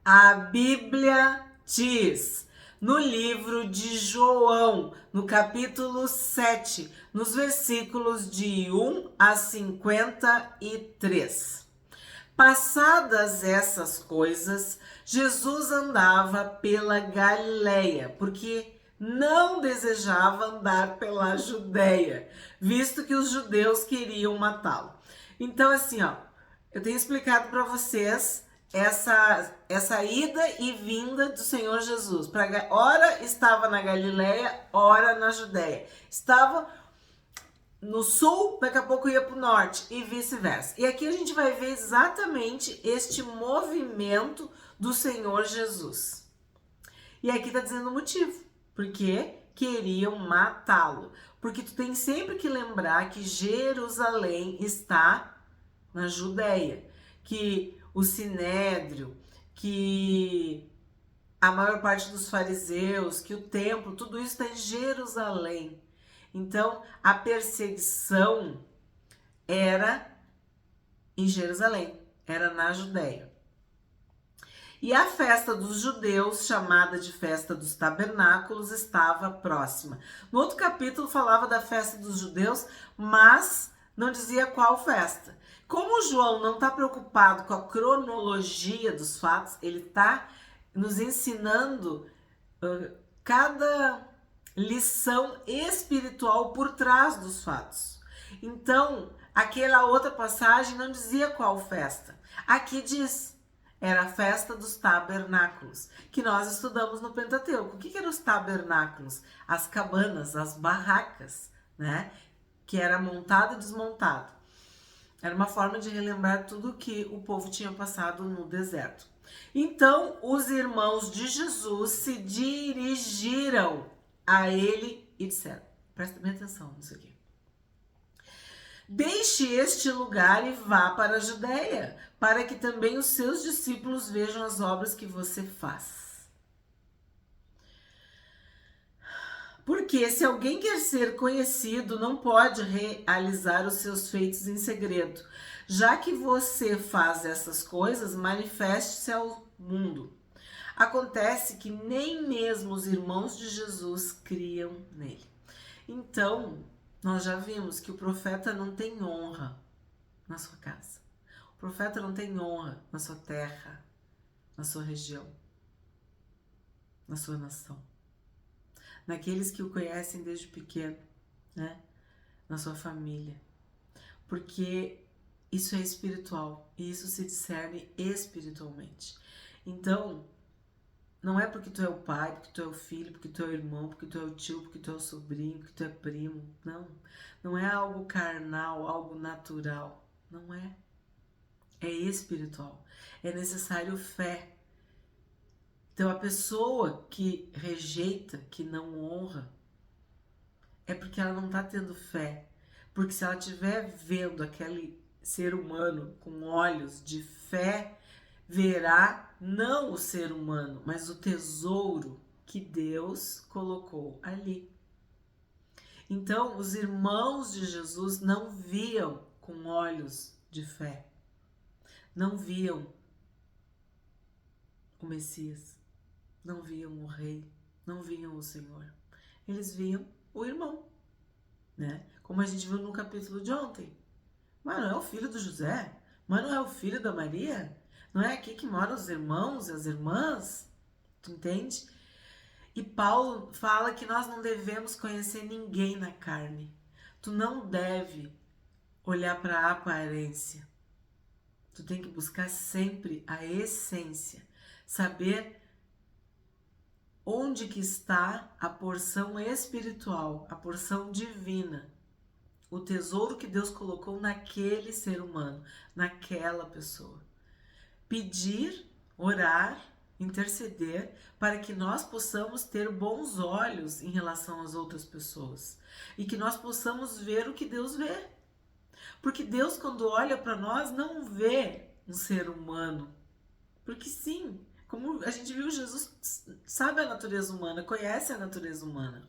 A Bíblia diz no livro de João, no capítulo 7, nos versículos de 1 a 53. Passadas essas coisas, Jesus andava pela Galileia, porque não desejava andar pela Judéia, visto que os judeus queriam matá-lo. Então, assim, ó, eu tenho explicado para vocês essa ida e vinda do Senhor Jesus. Ora estava na Galileia, ora na Judéia. Estava no sul, daqui a pouco ia para o norte e vice-versa. E aqui a gente vai ver exatamente este movimento do Senhor Jesus. E aqui está dizendo o motivo, porque queriam matá-lo. Porque tu tem sempre que lembrar que Jerusalém está na Judéia, que o Sinédrio, que a maior parte dos fariseus, que o templo, tudo isso está em Jerusalém. Então, a perseguição era em Jerusalém, era na Judéia. E a festa dos judeus, chamada de festa dos tabernáculos, estava próxima. No outro capítulo falava da festa dos judeus, mas não dizia qual festa. Como João não está preocupado com a cronologia dos fatos, ele está nos ensinando cada lição espiritual por trás dos fatos. Então, aquela outra passagem não dizia qual festa. Aqui diz, era a festa dos tabernáculos, que nós estudamos no Pentateuco. O que eram os tabernáculos? As cabanas, as barracas, né? Que era montado e desmontado. Era uma forma de relembrar tudo que o povo tinha passado no deserto. Então, os irmãos de Jesus se dirigiram a ele e disseram, presta bem atenção nisso aqui. Deixe este lugar e vá para a Judéia, para que também os seus discípulos vejam as obras que você faz. Porque se alguém quer ser conhecido, não pode realizar os seus feitos em segredo. Já que você faz essas coisas, manifeste-se ao mundo. Acontece que nem mesmo os irmãos de Jesus criam nele. Então, nós já vimos que o profeta não tem honra na sua casa. O profeta não tem honra na sua terra, na sua região, na sua nação. Naqueles que o conhecem desde pequeno, né? Na sua família. Porque isso é espiritual e isso se discerne espiritualmente. Então, não é porque tu é o pai, porque tu é o filho, porque tu é o irmão, porque tu é o tio, porque tu é o sobrinho, porque tu é primo. Não. Não é algo carnal, algo natural. Não é. É espiritual. É necessário fé. Então, a pessoa que rejeita, que não honra, é porque ela não está tendo fé. Porque se ela estiver vendo aquele ser humano com olhos de fé, verá não o ser humano, mas o tesouro que Deus colocou ali. Então, os irmãos de Jesus não viam com olhos de fé, não viam o Messias, não viam o Rei, não viam o Senhor. Eles viam o irmão, né? Como a gente viu no capítulo de ontem. Mas não é o filho do José? Mas não é o filho da Maria? Não é aqui que moram os irmãos e as irmãs? Tu entende? E Paulo fala que nós não devemos conhecer ninguém na carne. Tu não deve olhar para a aparência. Tu tem que buscar sempre a essência. Saber onde que está a porção espiritual, a porção divina. O tesouro que Deus colocou naquele ser humano, naquela pessoa. Pedir, orar, interceder para que nós possamos ter bons olhos em relação às outras pessoas e que nós possamos ver o que Deus vê. Porque Deus, quando olha para nós, não vê um ser humano. Porque sim, como a gente viu, Jesus sabe a natureza humana, conhece a natureza humana.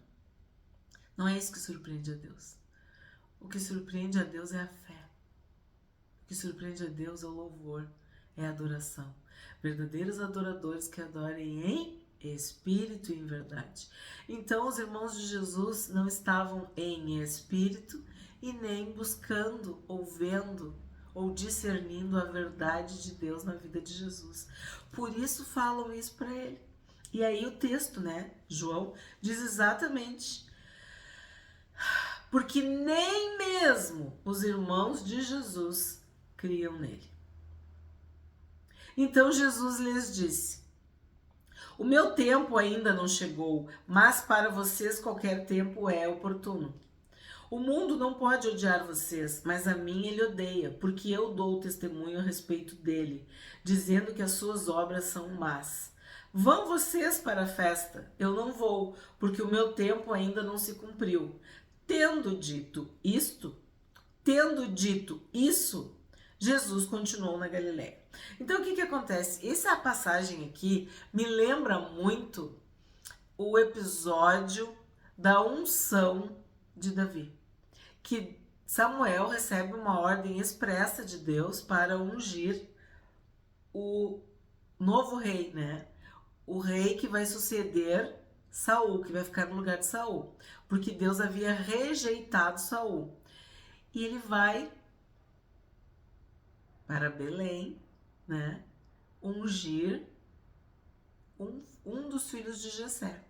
Não é isso que surpreende a Deus. O que surpreende a Deus é a fé. O que surpreende a Deus é o louvor, é adoração. Verdadeiros adoradores que adorem em espírito e em verdade. Então, os irmãos de Jesus não estavam em espírito e nem buscando ou vendo ou discernindo a verdade de Deus na vida de Jesus. Por isso falam isso para ele. E aí o texto, né, João, diz exatamente: porque nem mesmo os irmãos de Jesus criam nele. Então Jesus lhes disse: o meu tempo ainda não chegou, mas para vocês qualquer tempo é oportuno. O mundo não pode odiar vocês, mas a mim ele odeia, porque eu dou testemunho a respeito dele, dizendo que as suas obras são más. Vão vocês para a festa? Eu não vou, porque o meu tempo ainda não se cumpriu. Tendo dito isso, Jesus continuou na Galiléia. Então, o que acontece? Essa passagem aqui me lembra muito o episódio da unção de Davi, que Samuel recebe uma ordem expressa de Deus para ungir o novo rei, né? O rei que vai suceder Saul, que vai ficar no lugar de Saul, porque Deus havia rejeitado Saul. E ele vai para Belém, né, ungir um dos filhos de Jessé,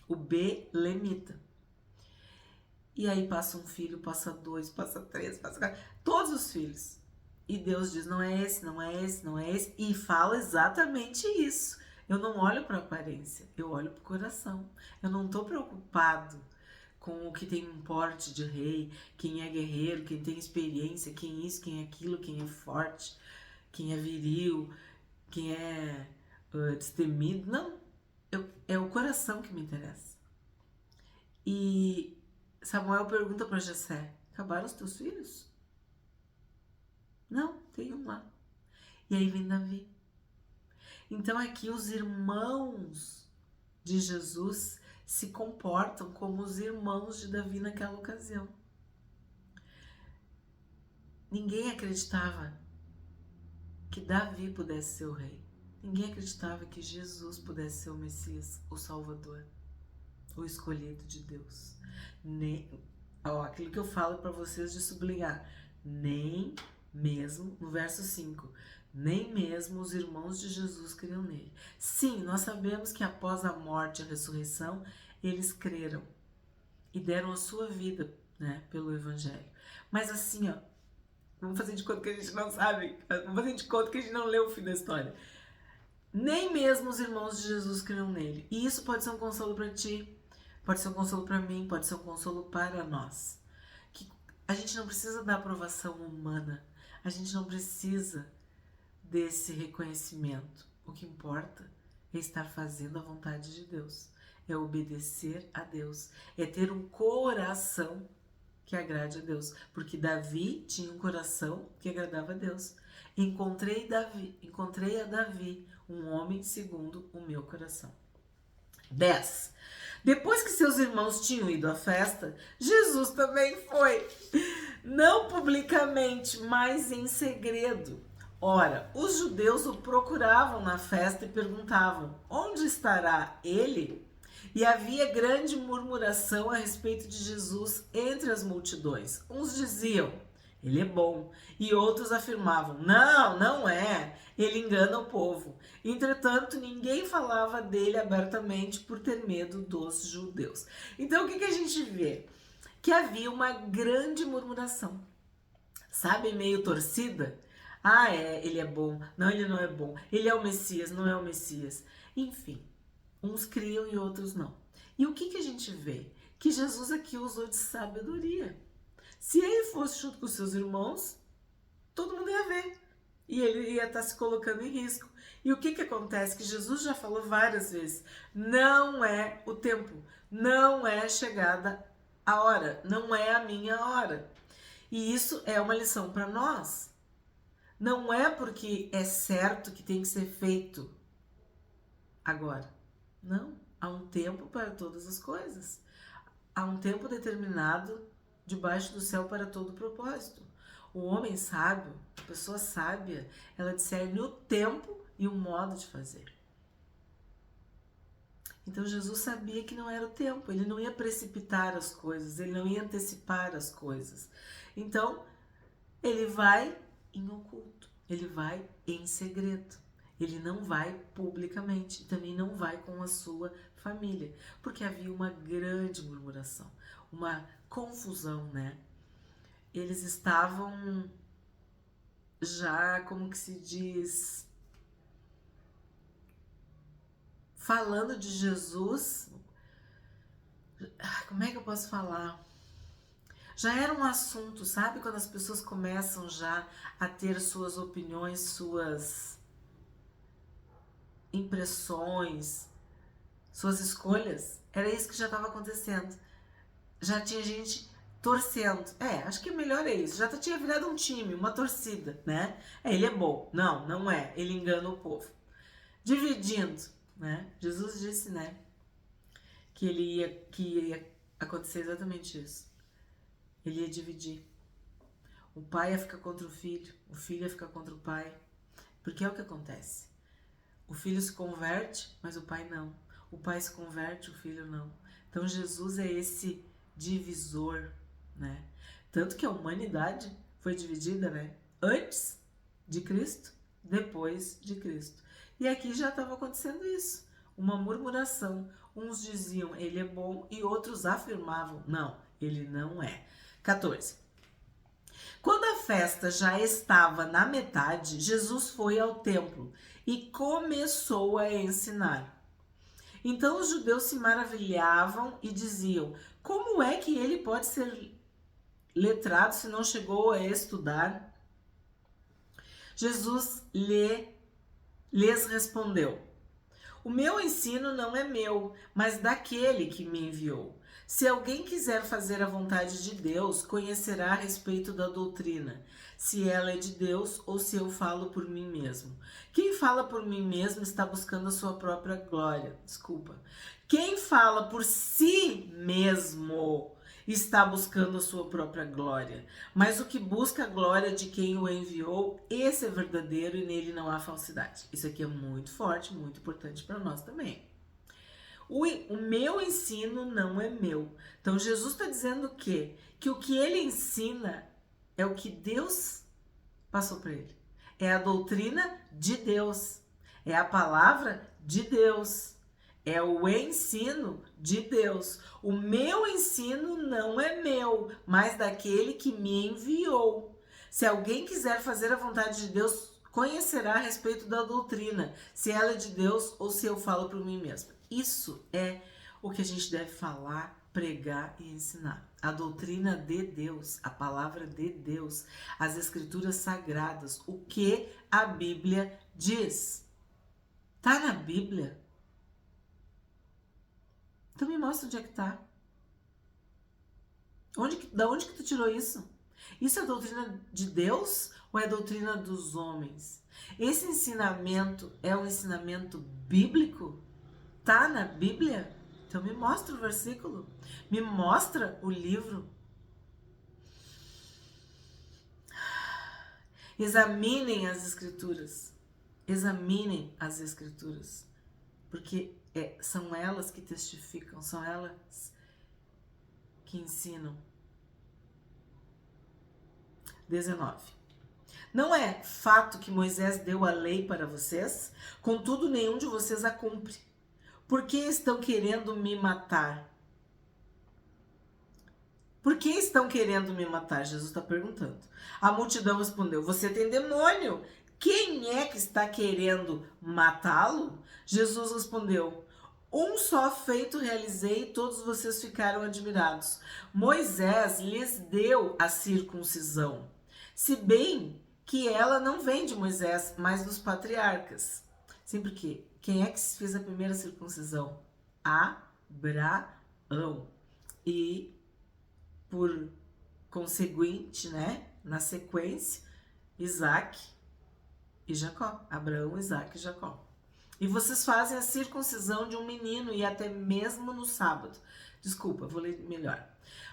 o Belemita. E aí passa um filho, passa dois, passa três, passa quatro, todos os filhos. E Deus diz: não é esse, não é esse, não é esse. E fala exatamente isso. Eu não olho para a aparência, eu olho para o coração. Eu não estou preocupado com o que tem um porte de rei, quem é guerreiro, quem tem experiência, quem é isso, quem é aquilo, quem é forte, quem é viril, quem é destemido. Não, é o coração que me interessa. E Samuel pergunta para Jessé: acabaram os teus filhos? Não, tem um lá. E aí vem Davi. Então aqui os irmãos de Jesus se comportam como os irmãos de Davi naquela ocasião. Ninguém acreditava que Davi pudesse ser o rei. Ninguém acreditava que Jesus pudesse ser o Messias, o Salvador, o escolhido de Deus. Aquilo que eu falo para vocês de sublinhar, nem mesmo, no verso 5, nem mesmo os irmãos de Jesus criam nele. Sim, nós sabemos que após a morte e a ressurreição, eles creram e deram a sua vida, né, pelo Evangelho. Mas assim, ó, vamos fazer de conta que a gente não sabe, vamos fazer de conta que a gente não leu o fim da história. Nem mesmo os irmãos de Jesus criam nele. E isso pode ser um consolo para ti, pode ser um consolo para mim, pode ser um consolo para nós. Que a gente não precisa da aprovação humana, a gente não precisa desse reconhecimento. O que importa é estar fazendo a vontade de Deus, é obedecer a Deus, é ter um coração que agrade a Deus, porque Davi tinha um coração que agradava a Deus. Encontrei a Davi, um homem segundo o meu coração. 10. Depois que seus irmãos tinham ido à festa, Jesus também foi, não publicamente, mas em segredo. Ora, os judeus o procuravam na festa e perguntavam: onde estará ele? E havia grande murmuração a respeito de Jesus entre as multidões. Uns diziam: ele é bom. E outros afirmavam: não, não é. Ele engana o povo. Entretanto, ninguém falava dele abertamente por ter medo dos judeus. Então, o que a gente vê? Que havia uma grande murmuração. Sabe, meio torcida? Ah, ele é bom. Não, ele não é bom. Ele é o Messias, não é o Messias. Enfim, uns criam e outros não. E o que a gente vê? Que Jesus aqui usou de sabedoria. Se ele fosse junto com seus irmãos, todo mundo ia ver. E ele ia estar se colocando em risco. E o que acontece? Que Jesus já falou várias vezes: não é o tempo, não é chegada a hora, não é a minha hora. E isso é uma lição para nós. Não é porque é certo que tem que ser feito agora. Não, há um tempo para todas as coisas. Há um tempo determinado debaixo do céu para todo propósito. O homem sábio, a pessoa sábia, ela discerne o tempo e o modo de fazer. Então Jesus sabia que não era o tempo, ele não ia precipitar as coisas, ele não ia antecipar as coisas. Então, ele vai em oculto, ele vai em segredo. Ele não vai publicamente, também não vai com a sua família, porque havia uma grande murmuração, uma confusão, né? Eles estavam já, como que se diz, falando de Jesus. Como é que eu posso falar? Já era um assunto, sabe? Quando as pessoas começam já a ter suas opiniões, suas impressões, suas escolhas. Era isso que já estava acontecendo. Já tinha gente torcendo. Acho que o melhor é isso. Já tinha virado um time, uma torcida, né? Ele é bom. Não, não é. Ele engana o povo. Dividindo, né? Jesus disse, né? Que ia acontecer exatamente isso. Ele ia dividir. O pai ia ficar contra o filho ia ficar contra o pai. Porque é o que acontece. O filho se converte, mas o pai não. O pai se converte, o filho não. Então Jesus é esse divisor, né? Tanto que a humanidade foi dividida, né? Antes de Cristo, depois de Cristo. E aqui já estava acontecendo isso. Uma murmuração. Uns diziam, ele é bom, e outros afirmavam, não, ele não é. 14. Quando a festa já estava na metade, Jesus foi ao templo e começou a ensinar. Então os judeus se maravilhavam e diziam, como é que ele pode ser letrado se não chegou a estudar? Jesus lhes respondeu, o meu ensino não é meu, mas daquele que me enviou. Se alguém quiser fazer a vontade de Deus, conhecerá a respeito da doutrina, se ela é de Deus ou se eu falo por mim mesmo. Quem fala por mim mesmo está buscando a sua própria glória. Quem fala por si mesmo está buscando a sua própria glória. Mas o que busca a glória de quem o enviou, esse é verdadeiro e nele não há falsidade. Isso aqui é muito forte, muito importante para nós também. O meu ensino não é meu. Então Jesus está dizendo o quê? Que o que ele ensina é o que Deus passou para ele. É a doutrina de Deus. É a palavra de Deus. É o ensino de Deus. O meu ensino não é meu, mas daquele que me enviou. Se alguém quiser fazer a vontade de Deus, conhecerá a respeito da doutrina, se ela é de Deus ou se eu falo por mim mesma. Isso é o que a gente deve falar, pregar e ensinar. A doutrina de Deus, a palavra de Deus, as escrituras sagradas, o que a Bíblia diz. Tá na Bíblia? Então me mostra onde é que tá. Da onde que tu tirou isso? Isso é a doutrina de Deus ou é a doutrina dos homens? Esse ensinamento é um ensinamento bíblico? Tá na Bíblia? Então me mostra o versículo. Me mostra o livro. Examinem as escrituras. Examinem as escrituras. Porque são elas que testificam, são elas que ensinam. 19. Não é fato que Moisés deu a lei para vocês? Contudo, nenhum de vocês a cumpre. Por que estão querendo me matar? Por que estão querendo me matar? Jesus está perguntando. A multidão respondeu, você tem demônio. Quem é que está querendo matá-lo? Jesus respondeu, um só feito realizei e todos vocês ficaram admirados. Moisés lhes deu a circuncisão, se bem que ela não vem de Moisés, mas dos patriarcas. Sim, porque quem é que fez a primeira circuncisão? Abraão. E, por conseguinte, né, na sequência, Isaac e Jacó. Abraão, Isaac e Jacó. E vocês fazem a circuncisão de um menino e até mesmo no sábado. Desculpa, vou ler melhor.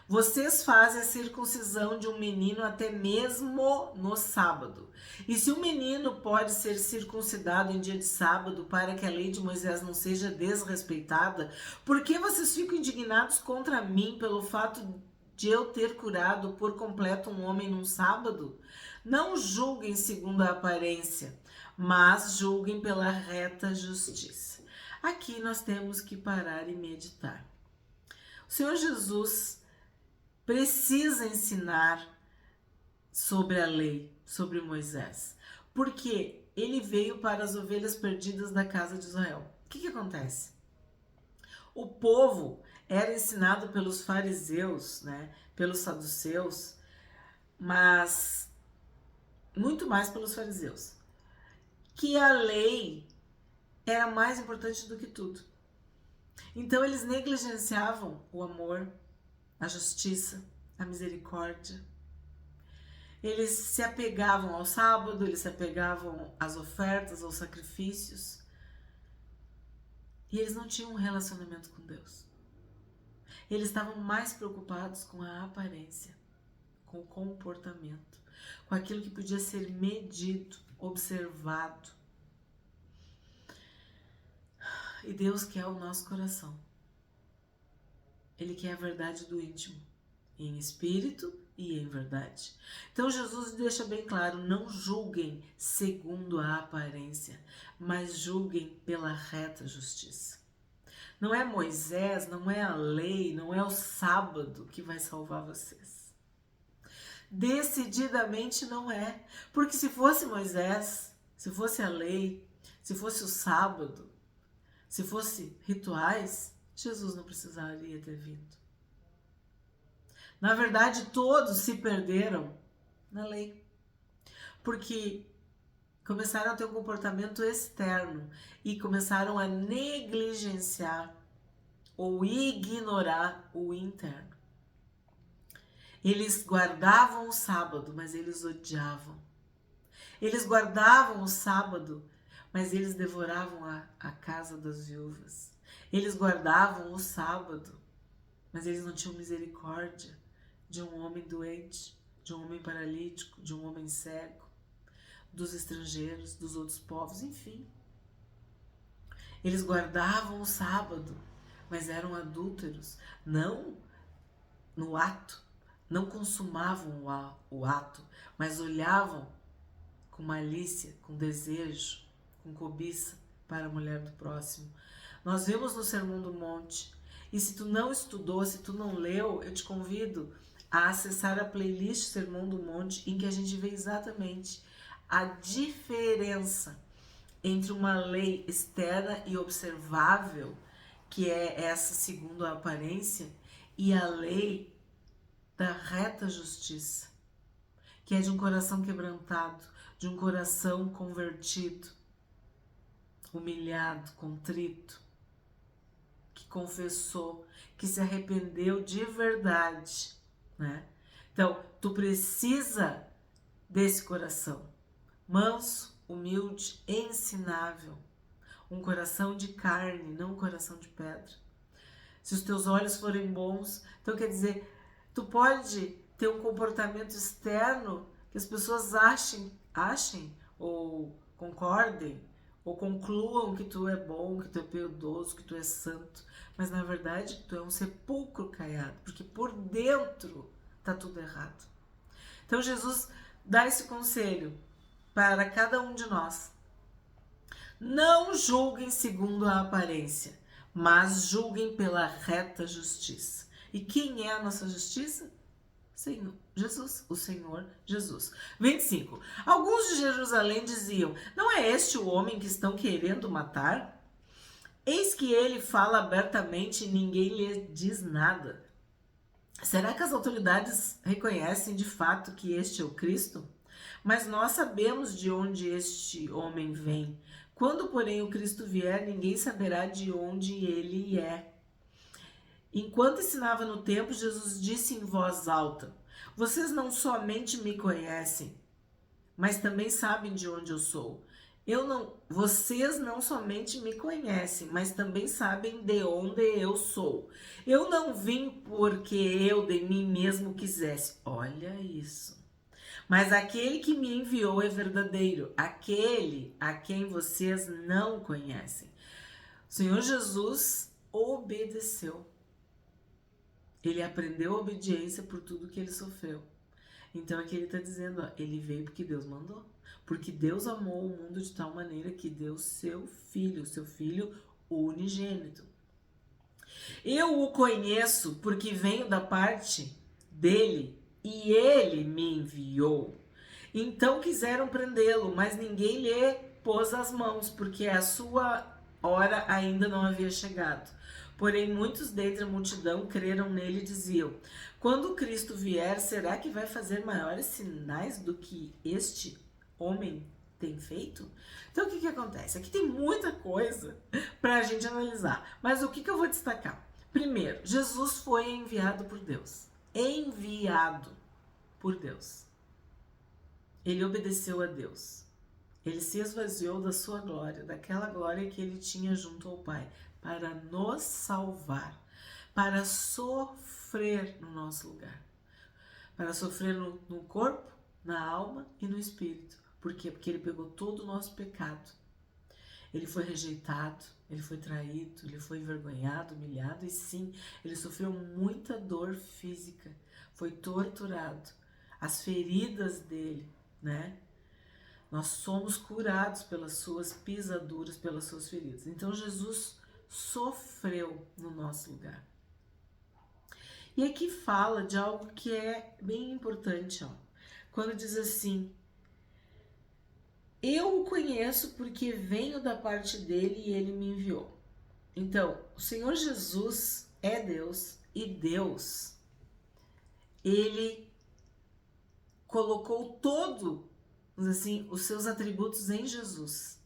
Vocês fazem a circuncisão de um menino até mesmo no sábado. E se o menino pode ser circuncidado em dia de sábado para que a lei de Moisés não seja desrespeitada, por que vocês ficam indignados contra mim pelo fato de eu ter curado por completo um homem num sábado? Não julguem segundo a aparência, mas julguem pela reta justiça. Aqui nós temos que parar e meditar. O Senhor Jesus precisa ensinar sobre a lei, sobre Moisés, porque ele veio para as ovelhas perdidas da casa de Israel. O que acontece? O povo era ensinado pelos fariseus, né, pelos saduceus, mas muito mais pelos fariseus, que a lei era mais importante do que tudo. Então eles negligenciavam o amor, a justiça, a misericórdia. Eles se apegavam ao sábado, eles se apegavam às ofertas, aos sacrifícios. E eles não tinham um relacionamento com Deus. Eles estavam mais preocupados com a aparência, com o comportamento, com aquilo que podia ser medido, observado. E Deus quer o nosso coração. Ele quer a verdade do íntimo, em espírito e em verdade. Então Jesus deixa bem claro, não julguem segundo a aparência, mas julguem pela reta justiça. Não é Moisés, não é a lei, não é o sábado que vai salvar vocês. Decididamente não é. Porque se fosse Moisés, se fosse a lei, se fosse o sábado, se fosse rituais, Jesus não precisaria ter vindo. Na verdade, todos se perderam na lei. Porque começaram a ter um comportamento externo e começaram a negligenciar ou ignorar o interno. Eles guardavam o sábado, mas eles odiavam. Eles guardavam o sábado, mas eles devoravam a casa das viúvas. Eles guardavam o sábado, mas eles não tinham misericórdia de um homem doente, de um homem paralítico, de um homem cego, dos estrangeiros, dos outros povos, enfim. Eles guardavam o sábado, mas eram adúlteros, não no ato, não consumavam o ato, mas olhavam com malícia, com desejo, com cobiça para a mulher do próximo. Nós vemos no Sermão do Monte, e se tu não estudou, se tu não leu, eu te convido a acessar a playlist Sermão do Monte, em que a gente vê exatamente a diferença entre uma lei externa e observável, que é essa segundo a aparência, e a lei da reta justiça, que é de um coração quebrantado, de um coração convertido, humilhado, contrito, que confessou, que se arrependeu de verdade, né? Então, tu precisa desse coração manso, humilde, ensinável, um coração de carne, não um coração de pedra. Se os teus olhos forem bons, então quer dizer, tu pode ter um comportamento externo que as pessoas achem ou concordem ou concluam que tu é bom, que tu é piedoso, que tu é santo, mas na verdade tu é um sepulcro caiado, porque por dentro tá tudo errado. Então Jesus dá esse conselho para cada um de nós. Não julguem segundo a aparência, mas julguem pela reta justiça. E quem é a nossa justiça? Senhor Jesus, o Senhor Jesus. 25. Alguns de Jerusalém diziam, não é este o homem que estão querendo matar? Eis que ele fala abertamente e ninguém lhe diz nada. Será que as autoridades reconhecem de fato que este é o Cristo? Mas nós sabemos de onde este homem vem. Quando, porém, o Cristo vier, ninguém saberá de onde ele é. Enquanto ensinava no templo, Jesus disse em voz alta, vocês não somente me conhecem, mas também sabem de onde eu sou. vocês não somente me conhecem, mas também sabem de onde eu sou. Eu não vim porque eu de mim mesmo quisesse. Olha isso. Mas aquele que me enviou é verdadeiro, aquele a quem vocês não conhecem. O Senhor Jesus obedeceu. Ele aprendeu a obediência por tudo que ele sofreu. Então aqui ele está dizendo, ó, ele veio porque Deus mandou. Porque Deus amou o mundo de tal maneira que deu seu filho unigênito. Eu o conheço porque venho da parte dele e ele me enviou. Então quiseram prendê-lo, mas ninguém lhe pôs as mãos, porque a sua hora ainda não havia chegado. Porém, muitos dentre a multidão creram nele e diziam: quando Cristo vier, será que vai fazer maiores sinais do que este homem tem feito? Então, o que acontece? Aqui tem muita coisa para a gente analisar, mas o que eu vou destacar? Primeiro, Jesus foi enviado por Deus. Enviado por Deus. Ele obedeceu a Deus. Ele se esvaziou da sua glória, daquela glória que ele tinha junto ao Pai, para nos salvar, para sofrer no nosso lugar, para sofrer no corpo, na alma e no espírito. Por quê? Porque ele pegou todo o nosso pecado. Ele foi rejeitado, ele foi traído, ele foi envergonhado, humilhado e sim, ele sofreu muita dor física, foi torturado, as feridas dele, né? Nós somos curados pelas suas pisaduras, pelas suas feridas. Então Jesus sofreu no nosso lugar. E aqui fala de algo que é bem importante, ó. Quando diz assim: eu o conheço porque venho da parte dele e ele me enviou. Então, o Senhor Jesus é Deus e Deus, ele colocou assim, os seus atributos em Jesus.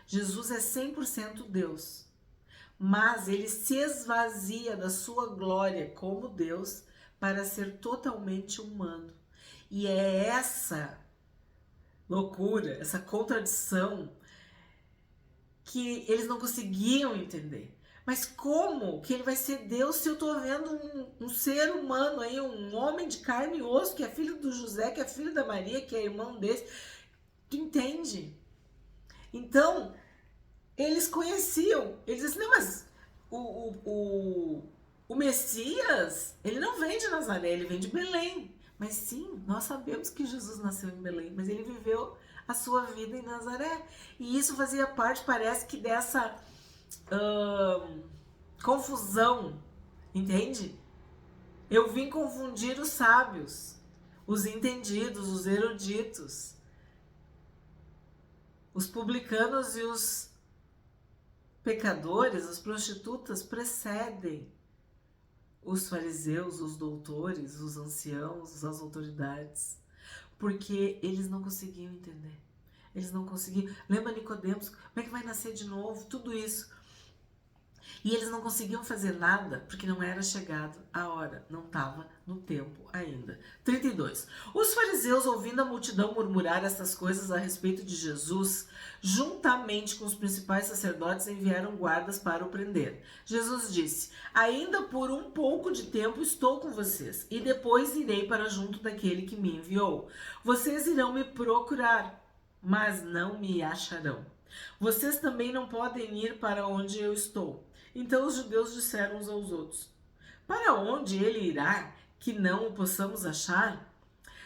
Jesus é 100% Deus, mas ele se esvazia da sua glória como Deus para ser totalmente humano. E é essa loucura, essa contradição que eles não conseguiam entender. Mas como que ele vai ser Deus se eu tô vendo um ser humano aí, um homem de carne e osso, que é filho do José, que é filho da Maria, que é irmão desse? Tu entende? Então, eles conheciam. Eles diziam assim, não, mas o Messias, ele não vem de Nazaré, ele vem de Belém. Mas sim, nós sabemos que Jesus nasceu em Belém, mas ele viveu a sua vida em Nazaré. E isso fazia parte, parece que dessa confusão, entende? Eu vim confundir os sábios, os entendidos, os eruditos, os publicanos e os pecadores, as prostitutas precedem os fariseus, os doutores, os anciãos, as autoridades, porque eles não conseguiam entender. Eles não conseguiam. Lembra Nicodemos? Como é que vai nascer de novo? Tudo isso. E eles não conseguiam fazer nada porque não era chegado a hora, não estava no tempo ainda. 32. Os fariseus, ouvindo a multidão murmurar essas coisas a respeito de Jesus, juntamente com os principais sacerdotes, enviaram guardas para o prender. Jesus disse: ainda por um pouco de tempo estou com vocês, e depois irei para junto daquele que me enviou. Vocês irão me procurar, mas não me acharão. Vocês também não podem ir para onde eu estou. Então os judeus disseram uns aos outros: para onde ele irá que não o possamos achar?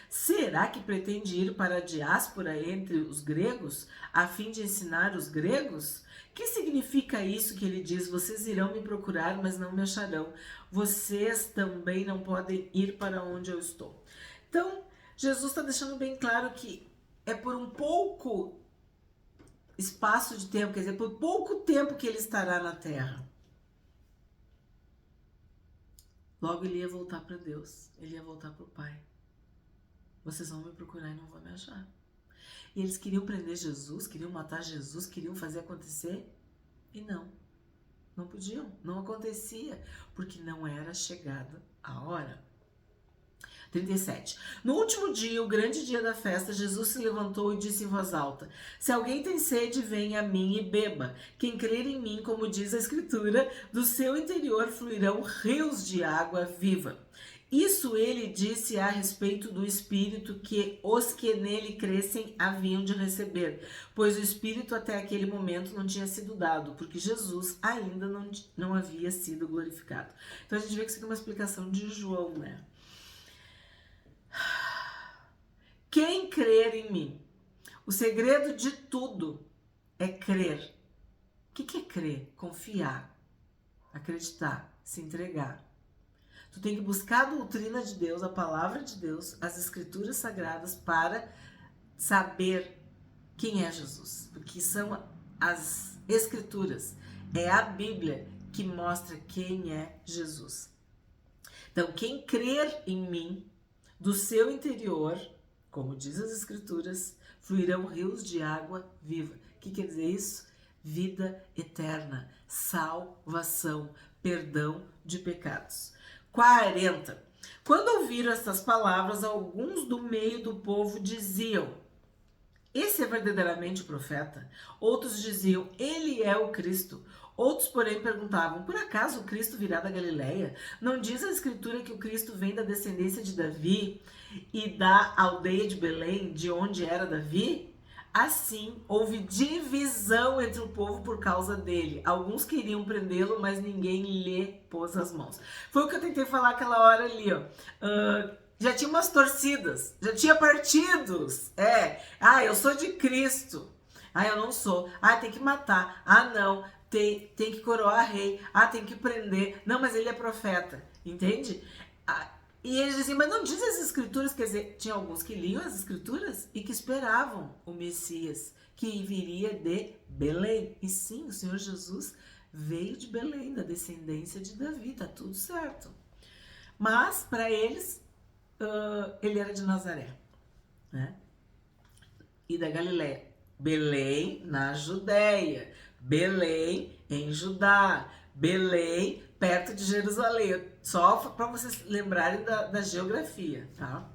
Será que pretende ir para a diáspora entre os gregos, a fim de ensinar os gregos? Que significa isso que ele diz: vocês irão me procurar, mas não me acharão? Vocês também não podem ir para onde eu estou. Então, Jesus está deixando bem claro que é por um pouco espaço de tempo, quer dizer, por pouco tempo que ele estará na terra. Logo ele ia voltar para Deus, ele ia voltar para o Pai. Vocês vão me procurar e não vão me achar. E eles queriam prender Jesus, queriam matar Jesus, queriam fazer acontecer e não podiam, não acontecia, porque não era chegada a hora. 37. No último dia, o grande dia da festa, Jesus se levantou e disse em voz alta: Se alguém tem sede, venha a mim e beba. Quem crer em mim, como diz a Escritura, do seu interior fluirão rios de água viva. Isso ele disse a respeito do Espírito que os que nele crescem haviam de receber, pois o Espírito até aquele momento não tinha sido dado, porque Jesus ainda não havia sido glorificado. Então a gente vê que isso aqui é uma explicação de João, né? Quem crer em mim? O segredo de tudo é crer. O que é crer? Confiar, acreditar, se entregar. Tu tem que buscar a doutrina de Deus, a palavra de Deus, as escrituras sagradas para saber quem é Jesus. Porque são as escrituras, é a Bíblia que mostra quem é Jesus. Então, quem crer em mim, do seu interior, como diz as escrituras, fluirão rios de água viva. O que quer dizer isso? Vida eterna, salvação, perdão de pecados. 40. Quando ouviram estas palavras, alguns do meio do povo diziam: Esse é verdadeiramente o profeta? Outros diziam: Ele é o Cristo. Outros, porém, perguntavam: Por acaso o Cristo virá da Galileia? Não diz a Escritura que o Cristo vem da descendência de Davi e da aldeia de Belém, de onde era Davi? Assim, houve divisão entre o povo por causa dele. Alguns queriam prendê-lo, mas ninguém lhe pôs as mãos. Foi o que eu tentei falar aquela hora ali, ó. Já tinha umas torcidas, já tinha partidos. Eu sou de Cristo. Eu não sou. Tem que matar. Não, tem que coroar rei. Tem que prender. Não, mas ele é profeta. Entende? E eles diziam, mas não diz as escrituras, quer dizer, tinha alguns que liam as escrituras e que esperavam o Messias, que viria de Belém. E sim, o Senhor Jesus veio de Belém, da descendência de Davi, tá tudo certo. Mas, para eles, ele era de Nazaré, né? E da Galileia. Belém, na Judéia. Belém, em Judá. Belém, perto de Jerusalém. Só para vocês lembrarem da geografia, tá?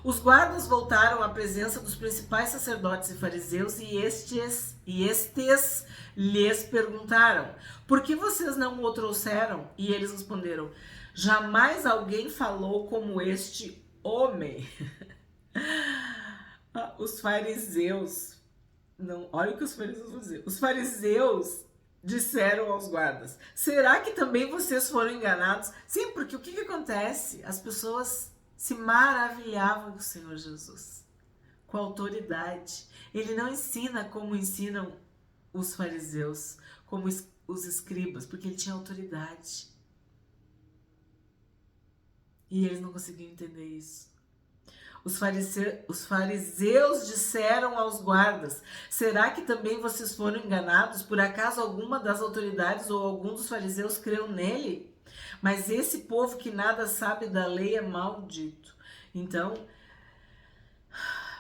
Os guardas voltaram à presença dos principais sacerdotes e fariseus e estes lhes perguntaram: Por que vocês não o trouxeram? E eles responderam: Jamais alguém falou como este homem. Os fariseus, não, olha o que os fariseus vão dizer. Os fariseus disseram aos guardas: Será que também vocês foram enganados? Sim, porque o que acontece? As pessoas se maravilhavam com o Senhor Jesus, com a autoridade. Ele não ensina como ensinam os fariseus, como os escribas, porque ele tinha autoridade. E eles não conseguiam entender isso. Os fariseus disseram aos guardas: Será que também vocês foram enganados? Por acaso alguma das autoridades ou algum dos fariseus creu nele? Mas esse povo que nada sabe da lei é maldito. Então,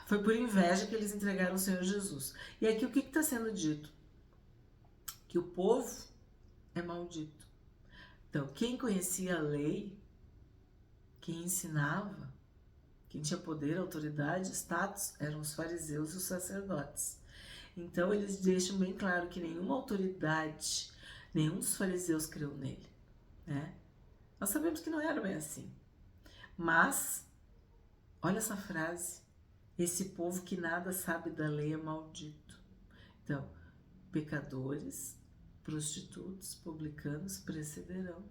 foi por inveja que eles entregaram o Senhor Jesus. E aqui o que está sendo dito? Que o povo é maldito. Então, quem conhecia a lei, quem ensinava, quem tinha poder, autoridade, status, eram os fariseus e os sacerdotes. Então, eles deixam bem claro que nenhuma autoridade, nenhum dos fariseus creu nele, né? Nós sabemos que não era bem assim. Mas, olha essa frase: esse povo que nada sabe da lei é maldito. Então, pecadores, prostitutos, publicanos precederão.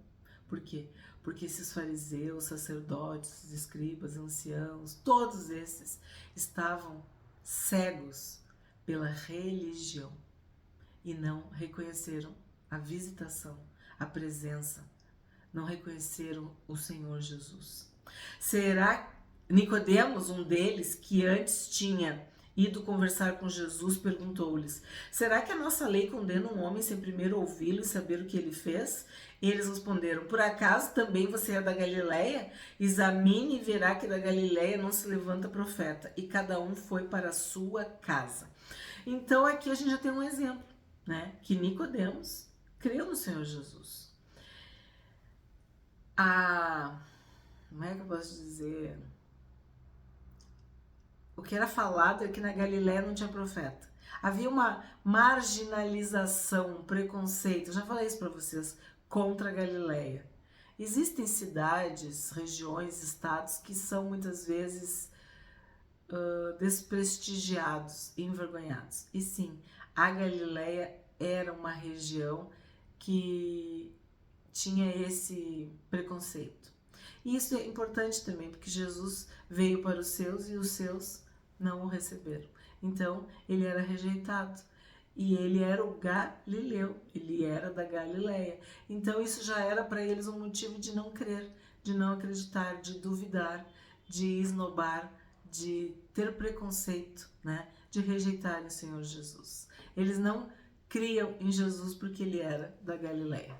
Por quê? Porque esses fariseus, sacerdotes, escribas, anciãos, todos esses estavam cegos pela religião e não reconheceram a visitação, a presença, não reconheceram o Senhor Jesus. Será Nicodemos, um deles, que antes tinha ido conversar com Jesus, perguntou-lhes: Será que a nossa lei condena um homem sem primeiro ouvi-lo e saber o que ele fez? Eles responderam: Por acaso também você é da Galileia? Examine e verá que da Galileia não se levanta profeta. E cada um foi para a sua casa. Então aqui a gente já tem um exemplo, né? Que Nicodemos creu no Senhor Jesus. Como é que eu posso dizer? O que era falado é que na Galiléia não tinha profeta. Havia uma marginalização, um preconceito, eu já falei isso para vocês, contra a Galiléia. Existem cidades, regiões, estados que são muitas vezes desprestigiados, envergonhados. E sim, a Galiléia era uma região que tinha esse preconceito. E isso é importante também, porque Jesus veio para os seus e os seus não o receberam. Então, ele era rejeitado. E ele era o Galileu, ele era da Galileia. Então, isso já era para eles um motivo de não crer, de não acreditar, de duvidar, de esnobar, de ter preconceito, né? De rejeitar o Senhor Jesus. Eles não criam em Jesus porque ele era da Galileia.